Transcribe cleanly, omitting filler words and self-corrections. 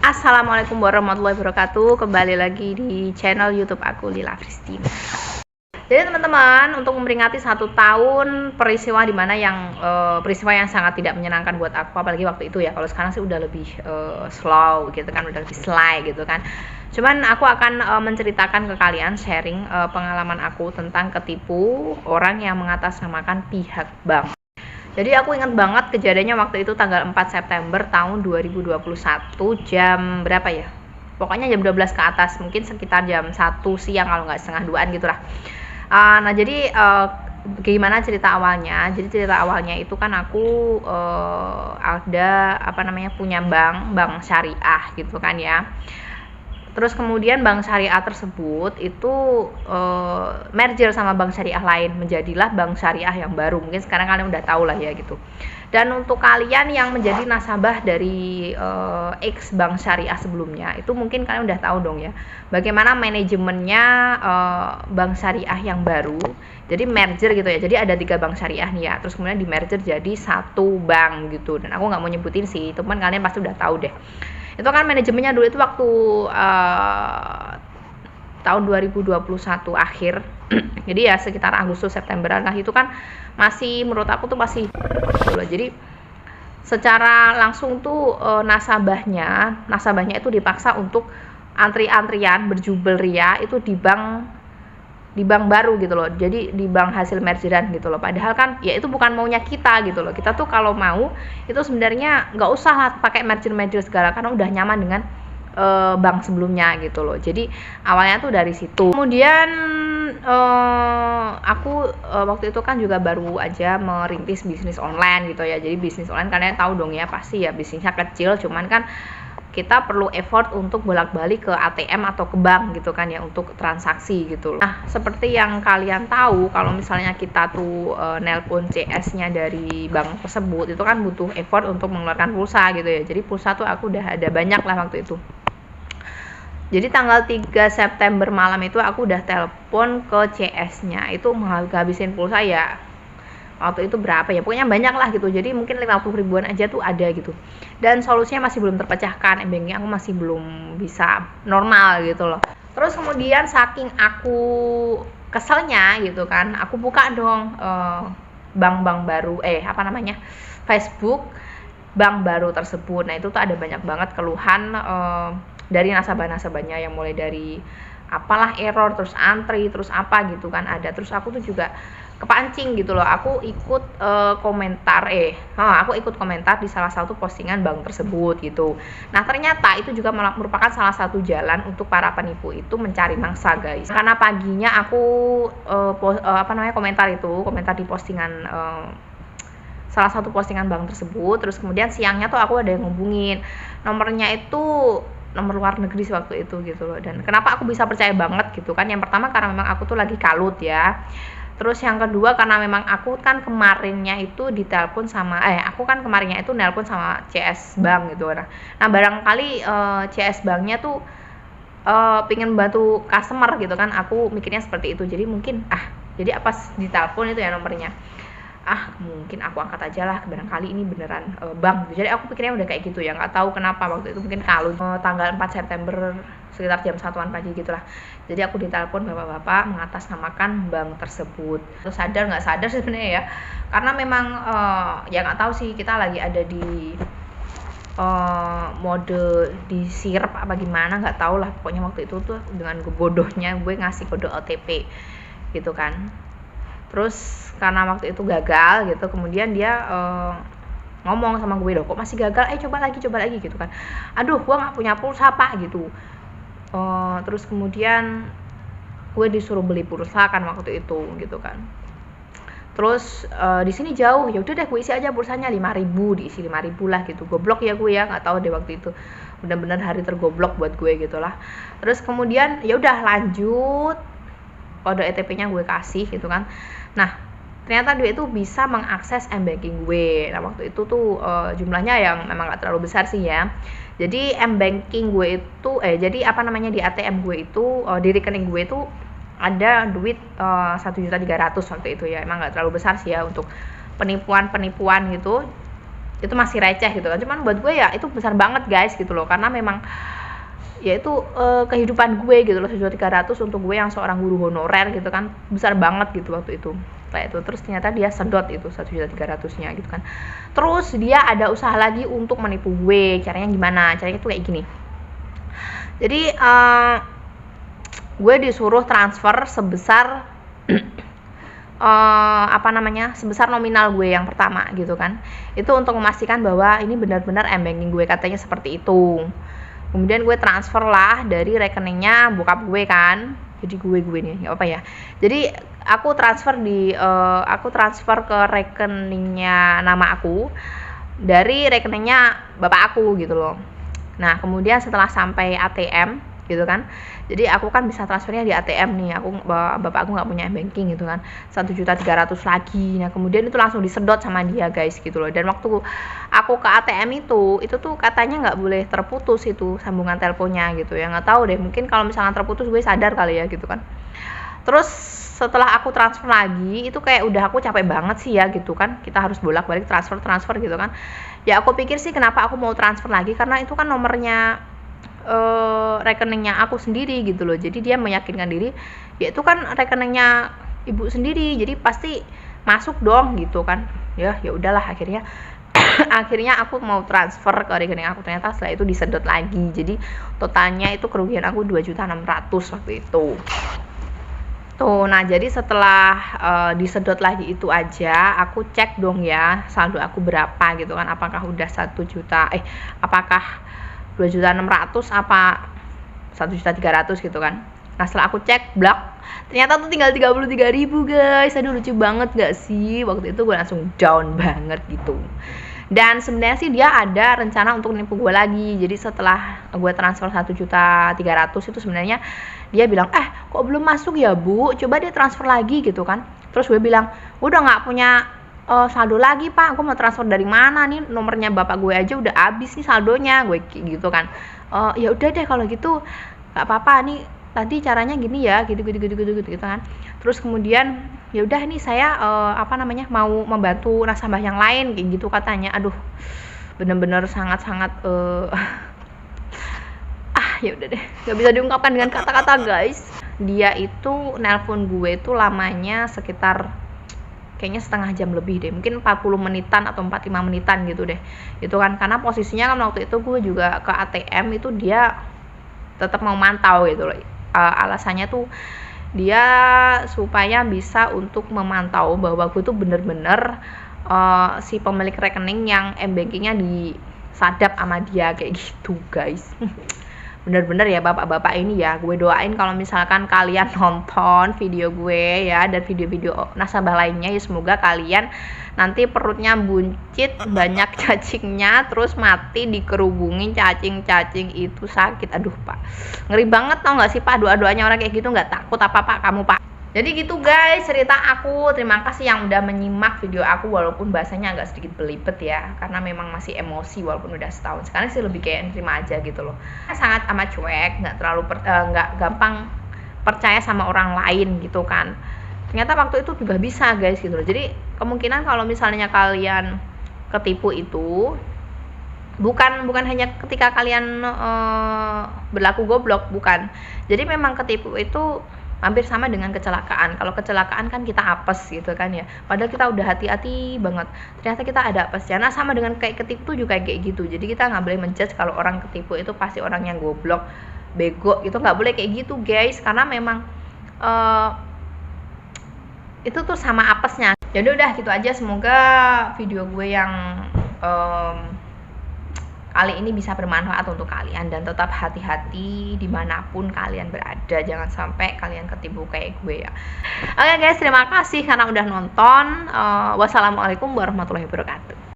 Assalamualaikum warahmatullahi wabarakatuh. Kembali lagi di channel YouTube aku, Lila Christina. Jadi teman-teman, untuk memperingati 1 tahun peristiwa dimana peristiwa yang sangat tidak menyenangkan buat aku, apalagi waktu itu ya. Kalau sekarang sih udah lebih slow gitu kan, udah lebih sly gitu kan. Cuman aku akan menceritakan ke kalian, sharing pengalaman aku tentang ketipu orang yang mengatasnamakan pihak bank. Jadi aku ingat banget kejadiannya waktu itu tanggal 4 September tahun 2021 jam berapa ya? Pokoknya jam 12 ke atas, mungkin sekitar jam 1 siang kalau nggak setengah 2an gitu lah. Nah jadi gimana cerita awalnya? Jadi cerita awalnya itu kan aku ada punya bank syariah gitu kan ya. Terus kemudian bank syariah tersebut itu merger sama bank syariah lain, menjadilah bank syariah yang baru. Mungkin sekarang kalian udah tahu lah ya gitu. Dan untuk kalian yang menjadi nasabah dari X bank syariah sebelumnya, itu mungkin kalian udah tahu dong ya, bagaimana manajemennya bank syariah yang baru. Jadi merger gitu ya. Jadi ada 3 bank syariah nih ya. Terus kemudian di merger jadi 1 bank gitu. Dan aku nggak mau nyebutin sih, teman kalian pasti udah tahu deh. Itu kan manajemennya dulu itu waktu tahun 2021 akhir. Jadi ya sekitar Agustus Septemberan lah, itu kan masih menurut aku tuh masih jadi secara langsung tuh nasabahnya itu dipaksa untuk antri-antrian berjubel ria itu di bank baru gitu loh. Jadi di bank hasil mergeran gitu loh. Padahal kan ya itu bukan maunya kita gitu loh. Kita tuh kalau mau itu sebenarnya nggak usah lah pakai merger segala, karena udah nyaman dengan bank sebelumnya gitu loh. Jadi awalnya tuh dari situ. Kemudian aku waktu itu kan juga baru aja merintis bisnis online gitu ya. Jadi bisnis online kalian tahu dong ya, pasti ya bisnisnya kecil, cuman kan kita perlu effort untuk bolak-balik ke ATM atau ke bank gitu kan ya, untuk transaksi gitu loh. Nah, seperti yang kalian tahu, kalau misalnya kita tuh nelpon CS-nya dari bank tersebut, itu kan butuh effort untuk mengeluarkan pulsa gitu ya. Jadi pulsa tuh aku udah ada banyak lah waktu itu. Jadi tanggal 3 September malam itu aku udah telepon ke CS-nya, itu menghabisin pulsa ya waktu itu berapa ya, pokoknya banyak lah gitu. Jadi mungkin 50 ribuan aja tuh ada gitu, dan solusinya masih belum terpecahkan, banknya aku masih belum bisa normal gitu loh. Terus kemudian saking aku keselnya gitu kan, aku buka dong bank baru Facebook bank baru tersebut. Nah itu tuh ada banyak banget keluhan dari nasabah-nasabahnya, yang mulai dari apalah error, terus antri, terus apa gitu kan ada. Terus aku tuh juga kepancing gitu loh, aku ikut komentar di salah satu postingan bank tersebut gitu. Nah ternyata itu juga merupakan salah satu jalan untuk para penipu itu mencari mangsa guys. Karena paginya aku komentar di postingan salah satu postingan bank tersebut. Terus kemudian siangnya tuh aku ada yang ngubungin, nomornya itu nomor luar negeri waktu itu gitu loh. Dan kenapa aku bisa percaya banget gitu kan, yang pertama karena memang aku tuh lagi kalut ya. Terus yang kedua karena memang aku kan kemarinnya itu ditelepon sama nelpon sama CS Bank gitu. Nah barangkali CS Banknya tuh pengen bantu customer gitu kan, aku mikirnya seperti itu. Jadi mungkin jadi pas ditelepon itu ya nomornya, mungkin aku angkat aja lah, barangkali ini beneran bank gitu. Jadi aku pikirnya udah kayak gitu ya, nggak tahu kenapa waktu itu mungkin kalut. Tanggal 4 September sekitar jam 1-an pagi gitulah. Jadi aku ditelepon bapak-bapak mengatasnamakan bank tersebut. Terus sadar nggak sadar sebenarnya ya, karena memang ya nggak tahu sih, kita lagi ada di mode disirep apa gimana, nggak tahu lah. Pokoknya waktu itu tuh dengan bodohnya gue ngasih kode OTP gitu kan. Terus karena waktu itu gagal gitu, kemudian dia ngomong sama gue, loh kok masih gagal, coba lagi gitu kan. Aduh, gue nggak punya pulsa pak gitu. Terus kemudian gue disuruh beli pulsa kan waktu itu gitu kan. Terus di sini jauh, ya udah deh gue isi aja pulsanya 5.000, diisi 5.000 lah gitu. Goblok ya gue ya, nggak tahu deh waktu itu, benar-benar hari tergoblok buat gue gitulah. Terus kemudian ya udah lanjut, kode OTP-nya gue kasih gitu kan. Nah ternyata dia itu bisa mengakses m-banking gue. Nah waktu itu tuh jumlahnya yang memang gak terlalu besar sih ya. Jadi m-banking gue itu di ATM gue itu di rekening gue itu ada duit 1.300.000 waktu itu ya. Emang gak terlalu besar sih ya untuk penipuan gitu. itu masih receh gitu kan. Cuman buat gue ya itu besar banget guys gitu loh, karena memang ya itu kehidupan gue gitu loh. 1.300.000 untuk gue yang seorang guru honorer gitu kan, besar banget gitu waktu itu kayak itu. Terus ternyata dia sedot itu 1.300.000-nya gitu kan. Terus dia ada usaha lagi untuk menipu gue. Caranya gimana? Caranya tuh kayak gini. Jadi gue disuruh transfer sebesar sebesar nominal gue yang pertama gitu kan. Itu untuk memastikan bahwa ini benar-benar m-banking gue, katanya seperti itu. Kemudian gue transfer lah dari rekeningnya bokap gue kan, jadi gue nih apa ya, jadi aku transfer ke rekeningnya nama aku dari rekeningnya bapak aku gitu loh. Nah kemudian setelah sampai ATM gitu kan, jadi aku kan bisa transfernya di ATM nih, bapak aku nggak punya banking gitu kan, 1.300.000 lagi. Nah kemudian itu langsung disedot sama dia guys gitu loh. Dan waktu aku ke ATM itu tuh katanya nggak boleh terputus itu sambungan teleponnya gitu ya, nggak tahu deh, mungkin kalau misalnya terputus gue sadar kali ya gitu kan. Terus setelah aku transfer lagi itu kayak udah aku capek banget sih ya gitu kan, kita harus bolak-balik transfer gitu kan. Ya aku pikir sih kenapa aku mau transfer lagi, karena itu kan nomornya rekeningnya aku sendiri gitu loh. Jadi dia meyakinkan diri ya itu kan rekeningnya ibu sendiri, jadi pasti masuk dong gitu kan. Ya udahlah akhirnya akhirnya aku mau transfer ke rekening aku, ternyata setelah itu disedot lagi. Jadi totalnya itu kerugian aku 2.600.000 waktu itu tuh. Nah jadi setelah disedot lagi itu aja, aku cek dong ya saldo aku berapa gitu kan, apakah udah 1 juta apakah 2.600.000 apa 1.300.000 gitu kan. Nah setelah aku cek blak, ternyata tuh tinggal 33.000 guys. Aduh lucu banget gak sih, waktu itu gue langsung down banget gitu. Dan sebenarnya sih dia ada rencana untuk nipu gue lagi. Jadi setelah gue transfer 1.300.000 itu sebenarnya dia bilang kok belum masuk ya bu, coba dia transfer lagi gitu kan. Terus gue bilang udah nggak punya saldo lagi pak, aku mau transfer dari mana nih, nomornya bapak gue aja udah habis nih saldonya, gue gitu kan. Ya udah deh kalau gitu nggak apa-apa, nih tadi caranya gini ya gitu kan. Terus kemudian ya udah nih saya mau membantu nasabah yang lain kayak gitu katanya. Aduh bener-bener sangat-sangat ya udah deh, nggak bisa diungkapkan dengan kata-kata guys. Dia itu nelpon gue itu lamanya sekitar kayaknya setengah jam lebih deh, mungkin 40 menitan atau 45 menitan gitu deh itu kan. Karena posisinya kan waktu itu gue juga ke ATM itu dia tetap mau mantau gitu loh. Alasannya tuh dia supaya bisa untuk memantau bahwa gue tuh bener-bener si pemilik rekening yang m-bankingnya disadap sama dia kayak gitu guys. Bener-bener ya bapak-bapak ini ya, gue doain kalau misalkan kalian nonton video gue ya dan video-video nasabah lainnya ya, semoga kalian nanti perutnya buncit, banyak cacingnya, terus mati dikerubungin cacing-cacing itu sakit. Aduh pak, ngeri banget tau gak sih pak, doa-doanya orang kayak gitu nggak takut apa pak kamu pak? Jadi gitu guys cerita aku. Terima kasih yang udah menyimak video aku walaupun bahasanya agak sedikit belibet ya, karena memang masih emosi walaupun udah setahun. Sekarang sih lebih kayak terima aja gitu loh. Sangat amat cuek, nggak terlalu nggak gampang percaya sama orang lain gitu kan. Ternyata waktu itu juga bisa guys gitu loh. Jadi kemungkinan kalau misalnya kalian ketipu itu bukan hanya ketika kalian berlaku goblok, bukan. Jadi memang ketipu itu hampir sama dengan kecelakaan. Kalau kecelakaan kan kita apes gitu kan ya, padahal kita udah hati-hati banget, ternyata kita ada apesnya. Nah sama dengan kayak ketipu juga kayak gitu. Jadi kita nggak boleh menjudge kalau orang ketipu itu pasti orang yang goblok, bego gitu, nggak boleh kayak gitu guys, karena memang itu tuh sama apesnya. Jadi udah gitu aja, semoga video gue yang kali ini bisa bermanfaat untuk kalian, dan tetap hati-hati dimanapun kalian berada, jangan sampai kalian ketipu kayak gue ya. Oke guys, terima kasih karena udah nonton. Wassalamualaikum warahmatullahi wabarakatuh.